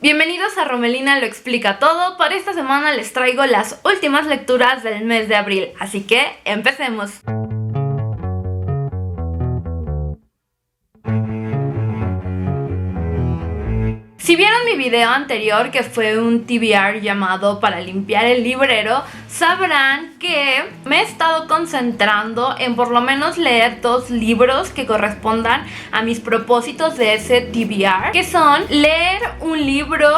Bienvenidos a Romelina lo explica todo. Para esta semana les traigo las últimas lecturas del mes de abril, así que empecemos. Si vieron mi video anterior, que fue un TBR llamado para limpiar el librero, sabrán que me he estado concentrando en por lo menos leer 2 libros que correspondan a mis propósitos de ese TBR, que son leer un libro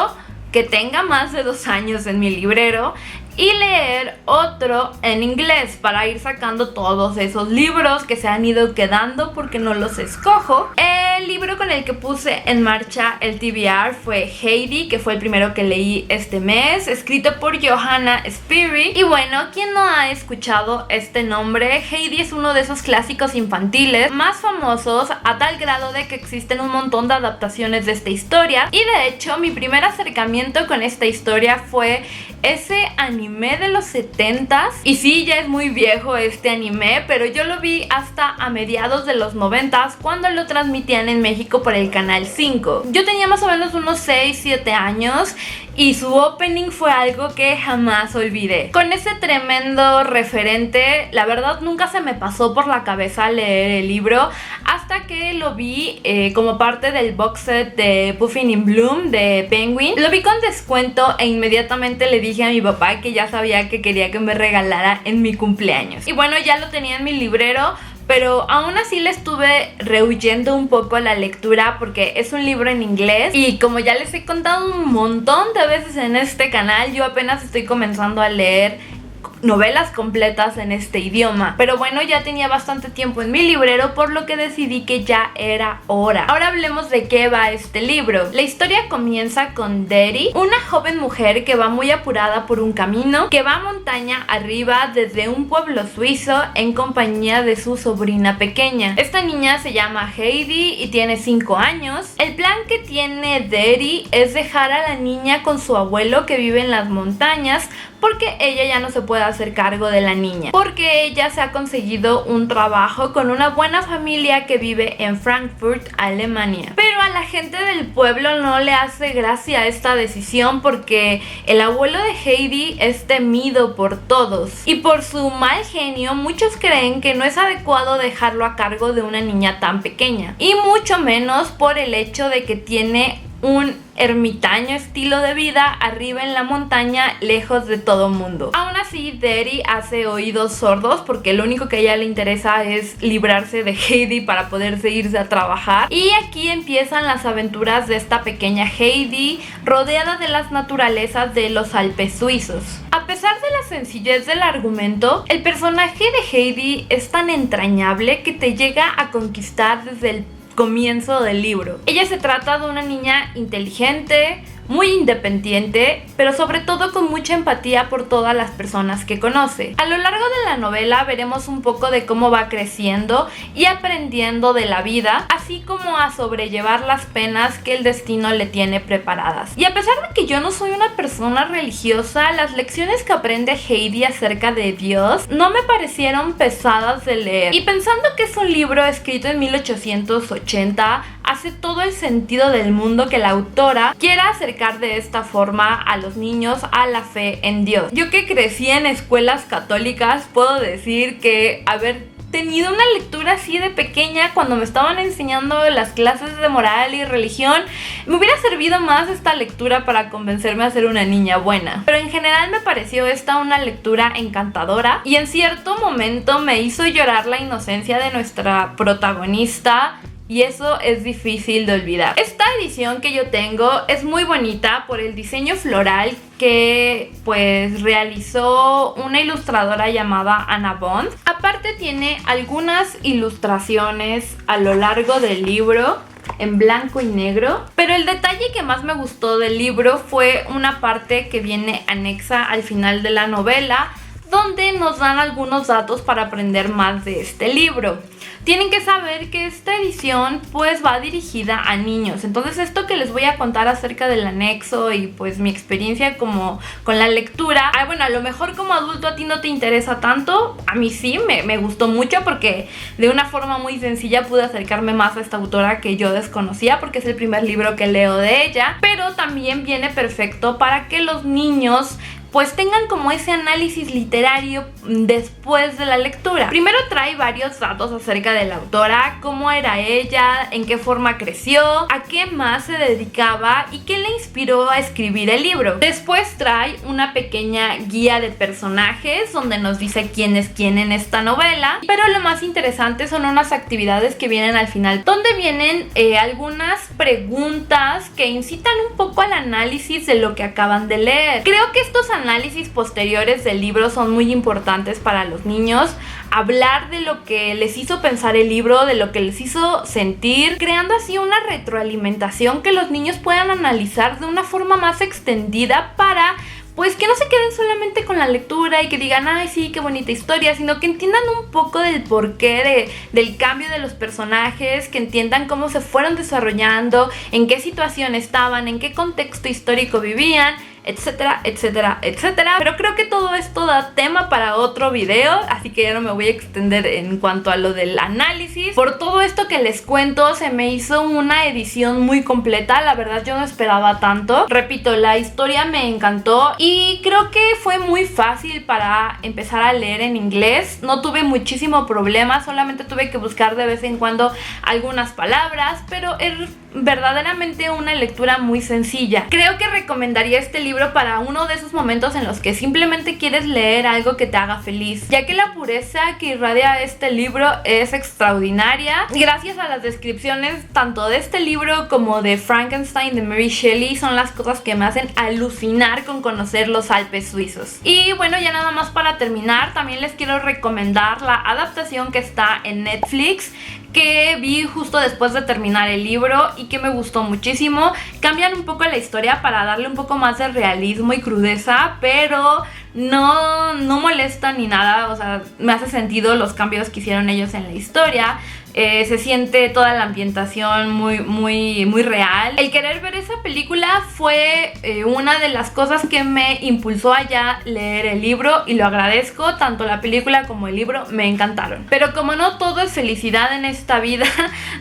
que tenga más de 2 años en mi librero y leer otro en inglés para ir sacando todos esos libros que se han ido quedando porque no los escojo. El libro con el que puse en marcha el TBR fue Heidi, que fue el primero que leí este mes, escrito por Johanna Spyri. Y bueno, ¿quién no ha escuchado este nombre? Heidi es uno de esos clásicos infantiles más famosos, a tal grado de que existen un montón de adaptaciones de esta historia. Y de hecho, mi primer acercamiento con esta historia fue ese anime de los 70s. Y sí, ya es muy viejo este anime, pero yo lo vi hasta a mediados de los 90s, cuando lo transmitían en México por el canal 5. Yo tenía más o menos unos 6-7 años y su opening fue algo que jamás olvidé. Con ese tremendo referente, la verdad nunca se me pasó por la cabeza leer el libro hasta que lo vi como parte del box set de Puffin in Bloom de Penguin. Lo vi con descuento e inmediatamente le dije a mi papá que ya sabía que quería que me regalara en mi cumpleaños. Y bueno, ya lo tenía en mi librero, pero aún así le estuve rehuyendo un poco a la lectura porque es un libro en inglés y como ya les he contado un montón de veces en este canal, yo apenas estoy comenzando a leer novelas completas en este idioma. Pero bueno, ya tenía bastante tiempo en mi librero, por lo que decidí que ya era hora. Ahora hablemos de qué va este libro. La historia comienza con Deri, una joven mujer que va muy apurada por un camino que va montaña arriba desde un pueblo suizo en compañía de su sobrina pequeña. Esta niña se llama Heidi y tiene 5 años. El plan que tiene Deri es dejar a la niña con su abuelo que vive en las montañas, porque ella ya no se puede hacer cargo de la niña, porque ella se ha conseguido un trabajo con una buena familia que vive en Frankfurt, Alemania. Pero a la gente del pueblo no le hace gracia esta decisión porque el abuelo de Heidi es temido por todos y por su mal genio muchos creen que no es adecuado dejarlo a cargo de una niña tan pequeña, y mucho menos por el hecho de que tiene un ermitaño estilo de vida arriba en la montaña, lejos de todo mundo. Aún así, Deri hace oídos sordos porque lo único que a ella le interesa es librarse de Heidi para poderse irse a trabajar. Y aquí empiezan las aventuras de esta pequeña Heidi, rodeada de las naturalezas de los Alpes suizos. A pesar de la sencillez del argumento, el personaje de Heidi es tan entrañable que te llega a conquistar desde el comienzo del libro. Ella se trata de una niña inteligente, muy independiente, pero sobre todo con mucha empatía por todas las personas que conoce. A lo largo de la novela veremos un poco de cómo va creciendo y aprendiendo de la vida, así como a sobrellevar las penas que el destino le tiene preparadas. Y a pesar de que yo no soy una persona religiosa, las lecciones que aprende Heidi acerca de Dios no me parecieron pesadas de leer. Y pensando que es un libro escrito en 1880, hace todo el sentido del mundo que la autora quiera acercar de esta forma a los niños a la fe en Dios. Yo que crecí en escuelas católicas, puedo decir que haber tenido una lectura así de pequeña cuando me estaban enseñando las clases de moral y religión, me hubiera servido más esta lectura para convencerme a ser una niña buena. Pero en general me pareció esta una lectura encantadora y en cierto momento me hizo llorar la inocencia de nuestra protagonista, y eso es difícil de olvidar. Esta edición que yo tengo es muy bonita por el diseño floral que pues realizó una ilustradora llamada Anna Bond. Aparte tiene algunas ilustraciones a lo largo del libro en blanco y negro, pero el detalle que más me gustó del libro fue una parte que viene anexa al final de la novela, donde nos dan algunos datos para aprender más de este libro. tienen que saber que esta edición pues va dirigida a niños. Entonces esto que les voy a contar acerca del anexo y pues mi experiencia como con la lectura, bueno, a lo mejor como adulto a ti no te interesa tanto, a mí sí, me gustó mucho porque de una forma muy sencilla pude acercarme más a esta autora que yo desconocía porque es el primer libro que leo de ella, pero también viene perfecto para que los niños pues tengan como ese análisis literario después de la lectura. Primero trae varios datos acerca de la autora, cómo era ella, en qué forma creció, a qué más se dedicaba y qué le inspiró a escribir el libro. Después trae una pequeña guía de personajes donde nos dice quién es quién en esta novela, pero lo más interesante son unas actividades que vienen al final, donde vienen algunas preguntas que incitan un poco al análisis de lo que acaban de leer. Creo que estos análisis posteriores del libro son muy importantes para los niños. Hablar de lo que les hizo pensar el libro, de lo que les hizo sentir, creando así una retroalimentación que los niños puedan analizar de una forma más extendida para pues que no se queden solamente con la lectura y que digan, ay sí, qué bonita historia, sino que entiendan un poco del porqué del cambio de los personajes, que entiendan cómo se fueron desarrollando, en qué situación estaban, en qué contexto histórico vivían, etcétera, etcétera, etcétera. Pero creo que todo esto da tema para otro video, así que ya no me voy a extender en cuanto a lo del análisis. Por todo esto que les cuento, se me hizo una edición muy completa. La verdad yo no esperaba tanto. Repito, la historia me encantó y creo que fue muy fácil para empezar a leer en inglés. No tuve muchísimo problema, solamente tuve que buscar de vez en cuando algunas palabras, pero es verdaderamente una lectura muy sencilla. Creo que recomendaría este libro para uno de esos momentos en los que simplemente quieres leer algo que te haga feliz, ya que la pureza que irradia este libro es extraordinaria. Gracias a las descripciones tanto de este libro como de Frankenstein de Mary Shelley son las cosas que me hacen alucinar con conocer los Alpes suizos. Y bueno, ya nada más para terminar, también les quiero recomendar la adaptación que está en Netflix, que vi justo después de terminar el libro y que me gustó muchísimo. Cambian un poco la historia para darle un poco más de realismo y crudeza, pero no molesta ni nada. O sea, me hace sentido los cambios que hicieron ellos en la historia. Se siente toda la ambientación muy real. El querer ver esa película fue una de las cosas que me impulsó a ya leer el libro y lo agradezco. Tanto la película como el libro me encantaron. Pero como no todo es felicidad en esta vida,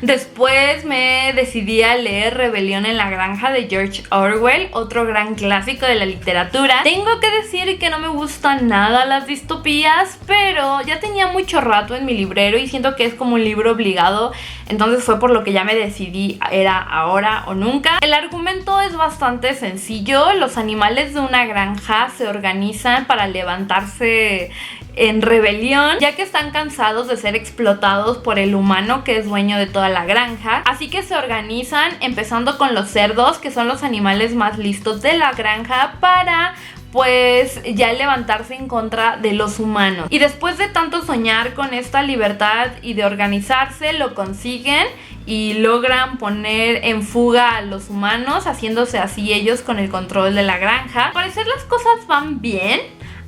después me decidí a leer Rebelión en la Granja de George Orwell, otro gran clásico de la literatura. Tengo que decir que no me gustan nada las distopías, pero ya tenía mucho rato en mi librero y siento que es como un libro obligado, entonces fue por lo que ya me decidí, era ahora o nunca. El argumento es bastante sencillo. Los animales de una granja se organizan para levantarse en rebelión, ya que están cansados de ser explotados por el humano que es dueño de toda la granja. Así que se organizan, empezando con los cerdos, que son los animales más listos de la granja, para pues ya levantarse en contra de los humanos. Y después de tanto soñar con esta libertad y de organizarse, lo consiguen y logran poner en fuga a los humanos, haciéndose así ellos con el control de la granja. Al parecer las cosas van bien,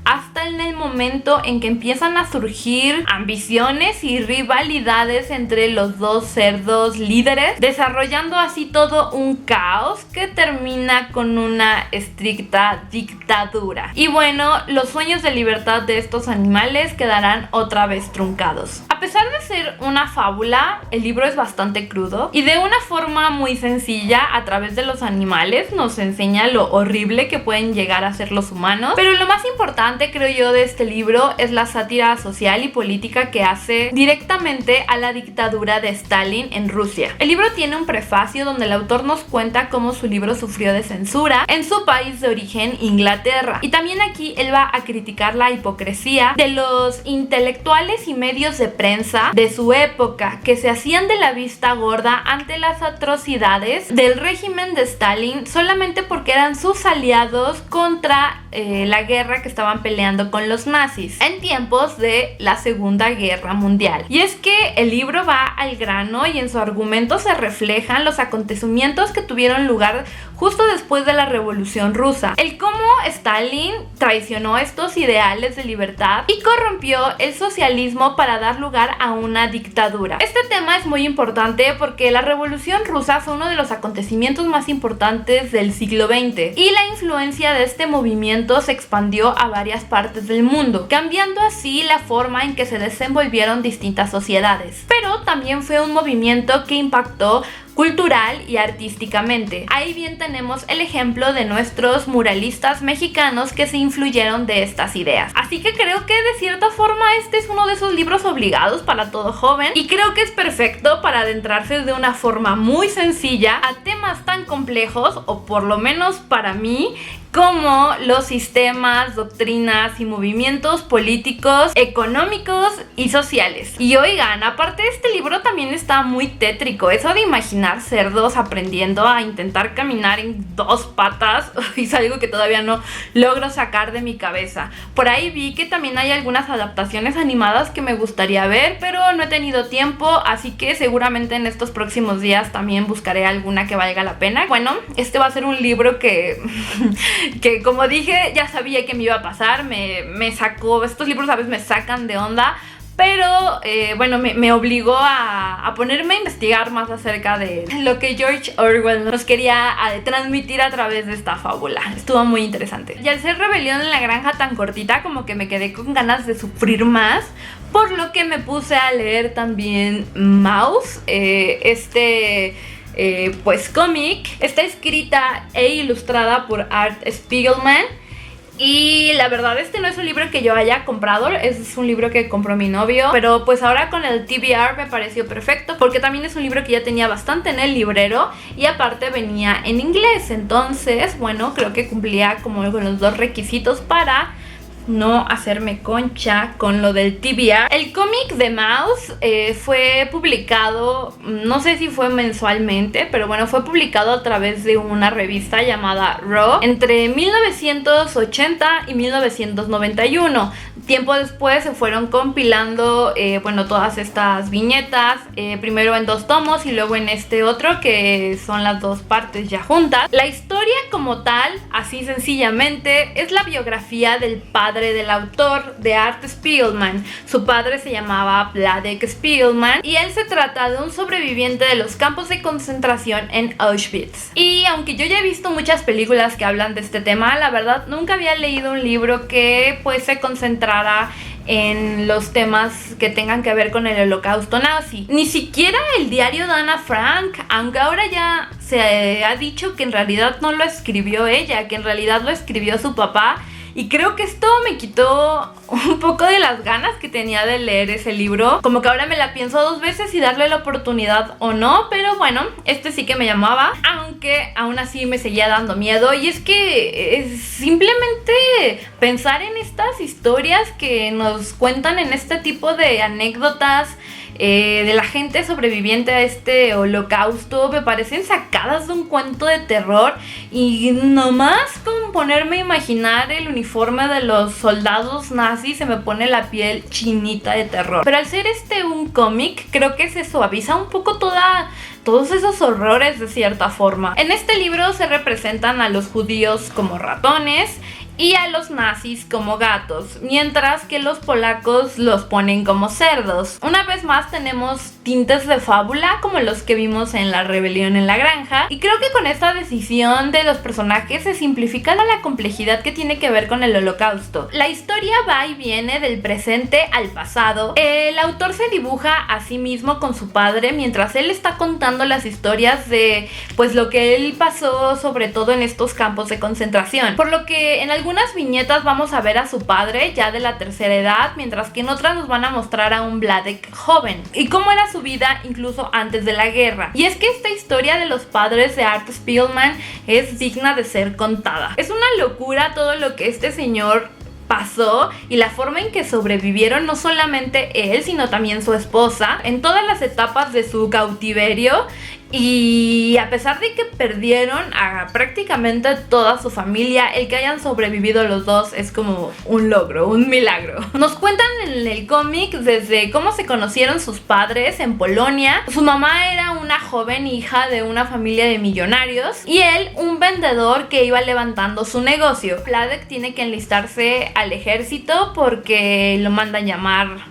hasta en el momento en que empiezan a surgir ambiciones y rivalidades entre los dos cerdos líderes, desarrollando así todo un caos que termina con una estricta dictadura. Y bueno, los sueños de libertad de estos animales quedarán otra vez truncados. A pesar de ser una fábula, el libro es bastante crudo y de una forma muy sencilla, a través de los animales, nos enseña lo horrible que pueden llegar a ser los humanos. Pero lo más importante, creo yo, de este libro es la sátira social y política que hace directamente a la dictadura de Stalin en Rusia. El libro tiene un prefacio donde el autor nos cuenta cómo su libro sufrió de censura en su país de origen, Inglaterra. Y también aquí él va a criticar la hipocresía de los intelectuales y medios de prensa de su época, que se hacían de la vista gorda ante las atrocidades del régimen de Stalin solamente porque eran sus aliados contra la guerra que estaban peleando con los nazis en tiempos de la Segunda Guerra Mundial. Y es que el libro va al grano y en su argumento se reflejan los acontecimientos que tuvieron lugar justo después de la Revolución Rusa. El cómo Stalin traicionó estos ideales de libertad y corrompió el socialismo para dar lugar a una dictadura. Este tema es muy importante porque la Revolución Rusa fue uno de los acontecimientos más importantes del siglo XX y la influencia de este movimiento se expandió a varias partes del mundo, cambiando así la forma en que se desenvolvieron distintas sociedades. Pero también fue un movimiento que impactó cultural y artísticamente. Ahí bien tenemos el ejemplo de nuestros muralistas mexicanos que se influyeron de estas ideas. Así que creo que de cierta forma este es uno de esos libros obligados para todo joven y creo que es perfecto para adentrarse de una forma muy sencilla a temas tan complejos, o por lo menos para mí, como los sistemas, doctrinas y movimientos políticos, económicos y sociales. Y oigan, aparte este libro también está muy tétrico. Eso de imaginar cerdos aprendiendo a intentar caminar en dos patas es algo que todavía no logro sacar de mi cabeza. Por ahí vi que también hay algunas adaptaciones animadas que me gustaría ver, pero no he tenido tiempo, así que seguramente en estos próximos días también buscaré alguna que valga la pena. Bueno, este va a ser un libro que como dije, ya sabía que me iba a pasar, me sacó, estos libros a veces me sacan de onda, pero bueno, me obligó a ponerme a investigar más acerca de lo que George Orwell nos quería transmitir a través de esta fábula. Estuvo muy interesante. Y al ser Rebelión en la Granja tan cortita, como que me quedé con ganas de sufrir más, por lo que me puse a leer también Maus, pues cómic. Está escrita e ilustrada por Art Spiegelman y la verdad este no es un libro que yo haya comprado, es un libro que compró mi novio, pero pues ahora con el TBR me pareció perfecto porque también es un libro que ya tenía bastante en el librero y aparte venía en inglés, entonces bueno, creo que cumplía como con los dos requisitos para no hacerme concha con lo del TBR. El cómic de Maus fue publicado, no sé si fue mensualmente, pero bueno, fue publicado a través de una revista llamada Raw entre 1980 y 1991. Tiempo después se fueron compilando, bueno, todas estas viñetas, primero en 2 tomos y luego en este otro que son las 2 partes ya juntas. La historia como tal, así sencillamente, es la biografía del padre del autor, de Art Spiegelman. Su padre se llamaba Vladek Spiegelman y él se trata de un sobreviviente de los campos de concentración en Auschwitz. Y aunque yo ya he visto muchas películas que hablan de este tema, la verdad nunca había leído un libro que pues se concentrara en los temas que tengan que ver con el holocausto nazi. Ni siquiera el diario de Ana Frank, aunque ahora ya se ha dicho que en realidad no lo escribió ella, que en realidad lo escribió su papá. Y creo que esto me quitó un poco de las ganas que tenía de leer ese libro. Como que ahora me la pienso 2 veces si darle la oportunidad o no. Pero bueno, este sí que me llamaba, aunque aún así me seguía dando miedo. Y es que simplemente pensar en estas historias que nos cuentan en este tipo de anécdotas de la gente sobreviviente a este holocausto me parecen sacadas de un cuento de terror, y nomás con ponerme a imaginar el uniforme de los soldados nazis se me pone la piel chinita de terror. Pero al ser un cómic, creo que se suaviza un poco todos esos horrores de cierta forma. En este libro se representan a los judíos como ratones y a los nazis como gatos, mientras que los polacos los ponen como cerdos. Una vez más tenemos tintes de fábula como los que vimos en la Rebelión en la Granja, y creo que con esta decisión de los personajes se simplifica la complejidad que tiene que ver con el holocausto. La historia va y viene del presente al pasado. El autor se dibuja a sí mismo con su padre mientras él está contando las historias de pues lo que él pasó, sobre todo en estos campos de concentración, por lo que en algunas viñetas vamos a ver a su padre ya de la tercera edad, mientras que en otras nos van a mostrar a un Vladek joven y cómo era su vida incluso antes de la guerra. Y es que esta historia de los padres de Art Spiegelman es digna de ser contada. Es una locura todo lo que este señor pasó y la forma en que sobrevivieron no solamente él, sino también su esposa en todas las etapas de su cautiverio. Y a pesar de que perdieron a prácticamente toda su familia, el que hayan sobrevivido los dos es como un logro, un milagro. Nos cuentan en el cómic desde cómo se conocieron sus padres en Polonia. Su mamá era una joven hija de una familia de millonarios y él un vendedor que iba levantando su negocio. Vladek tiene que enlistarse al ejército porque lo mandan llamar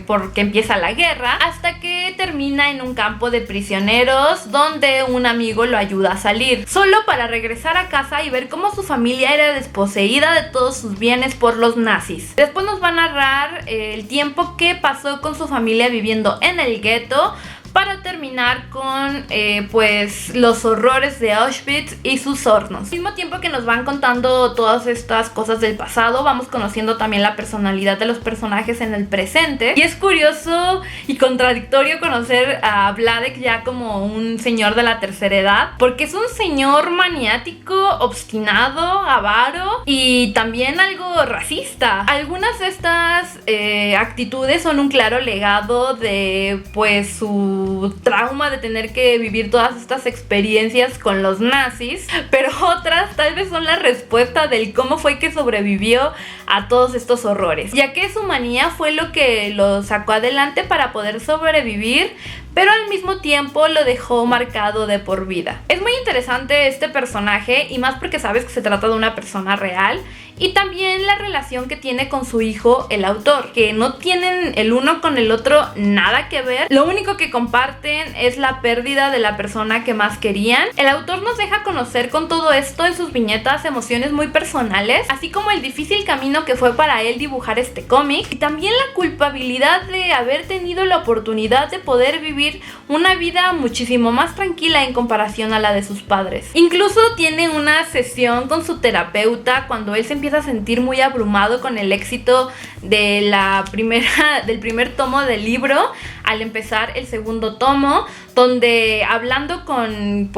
porque empieza la guerra, hasta que termina en un campo de prisioneros donde un amigo lo ayuda a salir, solo para regresar a casa y ver cómo su familia era desposeída de todos sus bienes por los nazis. Después nos va a narrar el tiempo que pasó con su familia viviendo en el gueto, para terminar con pues los horrores de Auschwitz y sus hornos. Al mismo tiempo que nos van contando todas estas cosas del pasado, vamos conociendo también la personalidad de los personajes en el presente. Y es curioso y contradictorio conocer a Vladek ya como un señor de la tercera edad, porque es un señor maniático, obstinado, avaro y también algo racista. Algunas de estas actitudes son un claro legado de pues su trauma de tener que vivir todas estas experiencias con los nazis, pero otras tal vez son la respuesta del cómo fue que sobrevivió a todos estos horrores, ya que su manía fue lo que lo sacó adelante para poder sobrevivir, pero al mismo tiempo lo dejó marcado de por vida. Es muy interesante este personaje, y más porque sabes que se trata de una persona real, y también la relación que tiene con su hijo, el autor, que no tienen el uno con el otro nada que ver. Lo único que comparten es la pérdida de la persona que más querían. El autor nos deja conocer con todo esto en sus viñetas emociones muy personales, así como el difícil camino que fue para él dibujar este cómic, y también la culpabilidad de haber tenido la oportunidad de poder vivir una vida muchísimo más tranquila en comparación a la de sus padres. Incluso tiene una sesión con su terapeuta cuando él se empieza a sentir muy abrumado con el éxito de del primer tomo del libro, al empezar el segundo tomo, donde hablando con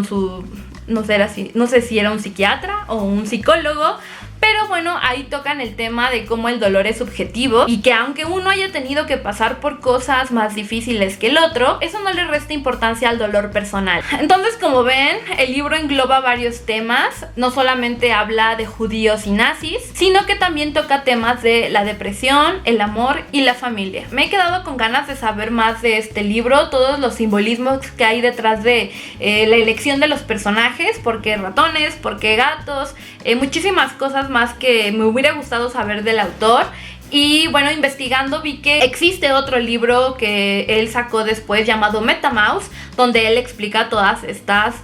su, no sé si era un psiquiatra o un psicólogo, pero bueno, ahí tocan el tema de cómo el dolor es subjetivo y que aunque uno haya tenido que pasar por cosas más difíciles que el otro, eso no le resta importancia al dolor personal. Entonces, como ven, el libro engloba varios temas. No solamente habla de judíos y nazis, sino que también toca temas de la depresión, el amor y la familia. Me he quedado con ganas de saber más de este libro, todos los simbolismos que hay detrás de la elección de los personajes, por qué ratones, por qué gatos, muchísimas cosas más que me hubiera gustado saber del autor. Y bueno, investigando vi que existe otro libro que él sacó después llamado MetaMouse, donde él explica todas estas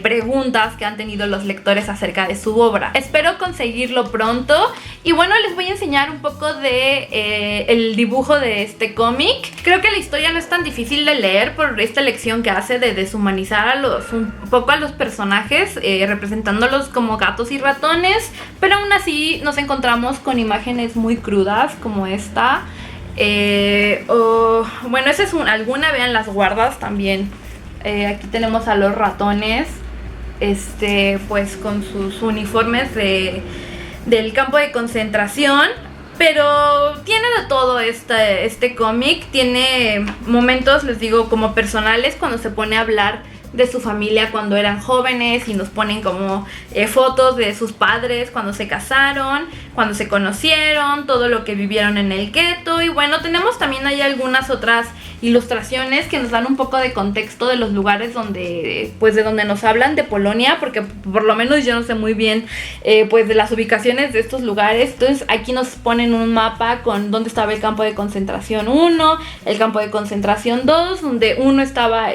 preguntas que han tenido los lectores acerca de su obra. Espero conseguirlo pronto. Y bueno, les voy a enseñar un poco de el dibujo de este cómic. Creo que la historia no es tan difícil de leer por esta elección que hace de deshumanizar un poco a los personajes, representándolos como gatos y ratones, pero aún así nos encontramos con imágenes muy crudas como esta. Bueno, esa es alguna, vean las guardas también. Aquí tenemos a los ratones, pues con sus uniformes del campo de concentración. Pero tiene de todo este cómic. Tiene momentos, les digo, como personales, cuando se pone a hablar de su familia cuando eran jóvenes y nos ponen como fotos de sus padres cuando se casaron, cuando se conocieron, todo lo que vivieron en el gueto. Y bueno, tenemos también ahí algunas otras ilustraciones que nos dan un poco de contexto de los lugares donde, pues de donde nos hablan de Polonia, porque por lo menos yo no sé muy bien pues de las ubicaciones de estos lugares. Entonces aquí nos ponen un mapa con dónde estaba el campo de concentración 1, el campo de concentración 2, donde uno estaba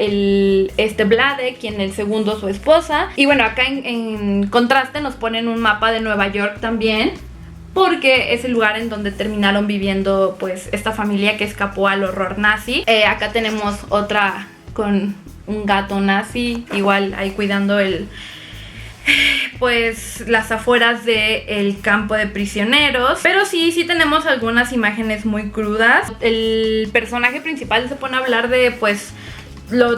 Vladek y en el segundo su esposa. Y bueno, acá en contraste nos ponen un mapa de Nueva York también, porque es el lugar en donde terminaron viviendo pues esta familia que escapó al horror nazi. Acá tenemos otra con un gato nazi, igual ahí cuidando pues las afueras del campo de prisioneros. Pero sí tenemos algunas imágenes muy crudas. El personaje principal se pone a hablar de pues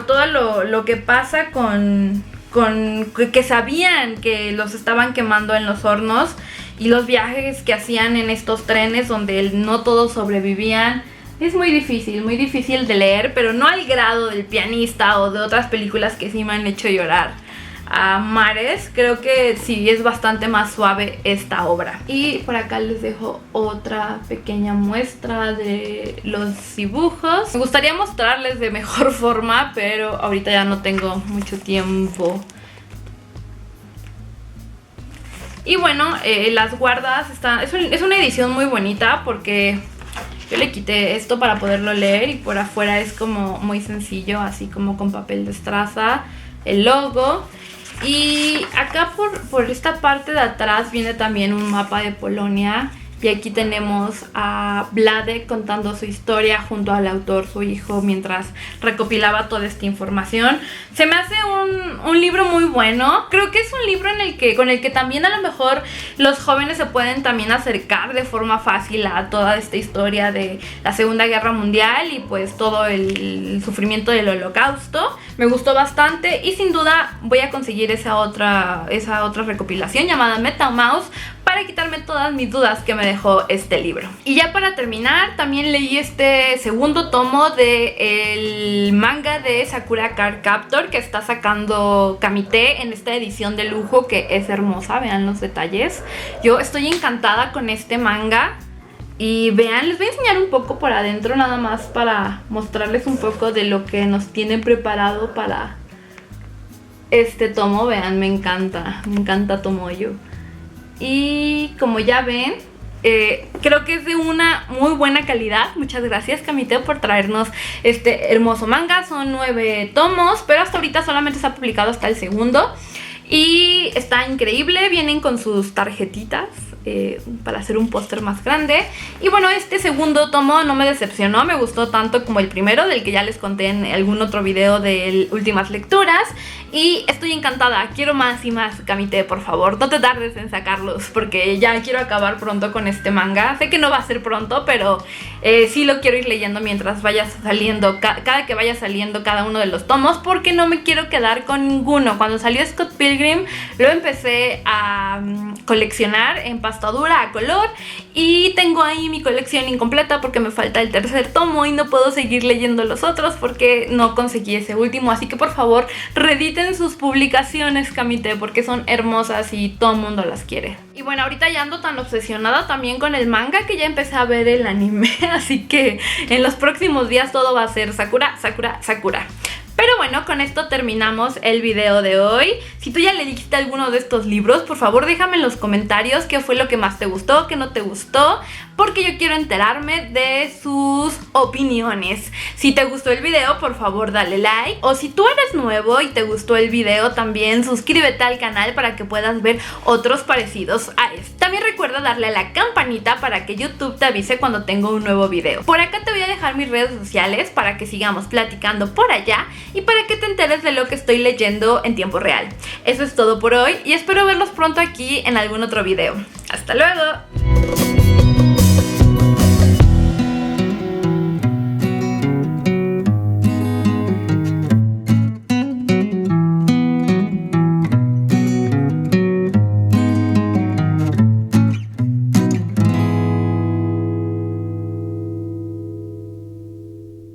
todo lo que pasa con que sabían que los estaban quemando en los hornos, y los viajes que hacían en estos trenes donde no todos sobrevivían Es muy difícil de leer, pero no al grado del Pianista o de otras películas que sí me han hecho llorar a mares. Creo que sí es bastante más suave esta obra. Y por acá les dejo otra pequeña muestra de los dibujos. Me gustaría mostrarles de mejor forma, pero ahorita ya no tengo mucho tiempo. Y bueno, las guardas están... Es una edición muy bonita porque yo le quité esto para poderlo leer, y por afuera es como muy sencillo, así como con papel de estraza, el logo. Y acá por esta parte de atrás viene también un mapa de Polonia. Y aquí tenemos a Wladek contando su historia junto al autor, su hijo, mientras recopilaba toda esta información. Se me hace un libro muy bueno. Creo que es un libro con el que también a lo mejor los jóvenes se pueden también acercar de forma fácil a toda esta historia de la Segunda Guerra Mundial y pues todo el sufrimiento del Holocausto. Me gustó bastante y sin duda voy a conseguir esa otra recopilación llamada MetaMouse para quitarme todas mis dudas que me dejó este libro. Y ya para terminar, también leí este segundo tomo del manga de Sakura Card Captor que está sacando Kamite en esta edición de lujo que es hermosa. Vean los detalles. Yo estoy encantada con este manga. Y vean, les voy a enseñar un poco por adentro, nada más para mostrarles un poco de lo que nos tienen preparado para este tomo. Vean, me encanta Tomoyo. Y como ya ven, creo que es de una muy buena calidad. Muchas gracias, Kamite, por traernos este hermoso manga. Son 9 tomos, pero hasta ahorita solamente se ha publicado hasta el segundo. Y está increíble, vienen con sus tarjetitas para hacer un póster más grande. Y bueno, este segundo tomo no me decepcionó, me gustó tanto como el primero, del que ya les conté en algún otro video de últimas lecturas. Y estoy encantada, quiero más y más, Kamite, por favor, no te tardes en sacarlos, porque ya quiero acabar pronto con este manga. Sé que no va a ser pronto, pero sí lo quiero ir leyendo mientras vaya saliendo, cada que vaya saliendo cada uno de los tomos, porque no me quiero quedar con ninguno. Cuando salió Scott Pilgrim lo empecé a coleccionar en pastadura a color y tengo ahí mi colección incompleta porque me falta el tercer tomo y no puedo seguir leyendo los otros porque no conseguí ese último. Así que por favor, reediten sus publicaciones, Kamite, porque son hermosas y todo el mundo las quiere. Y bueno, ahorita ya ando tan obsesionada también con el manga que ya empecé a ver el anime, así que en los próximos días todo va a ser Sakura, Sakura, Sakura. Pero bueno, con esto terminamos el video de hoy. Si tú ya leíste alguno de estos libros, por favor déjame en los comentarios qué fue lo que más te gustó, qué no te gustó, porque yo quiero enterarme de sus opiniones. Si te gustó el video, por favor dale like, o si tú eres nuevo y te gustó el video, también suscríbete al canal para que puedas ver otros parecidos a este. También recuerda darle a la campanita para que YouTube te avise cuando tengo un nuevo video. Por acá te voy a dejar mis redes sociales para que sigamos platicando por allá y para que te enteres de lo que estoy leyendo en tiempo real. Eso es todo por hoy y espero verlos pronto aquí en algún otro video. ¡Hasta luego!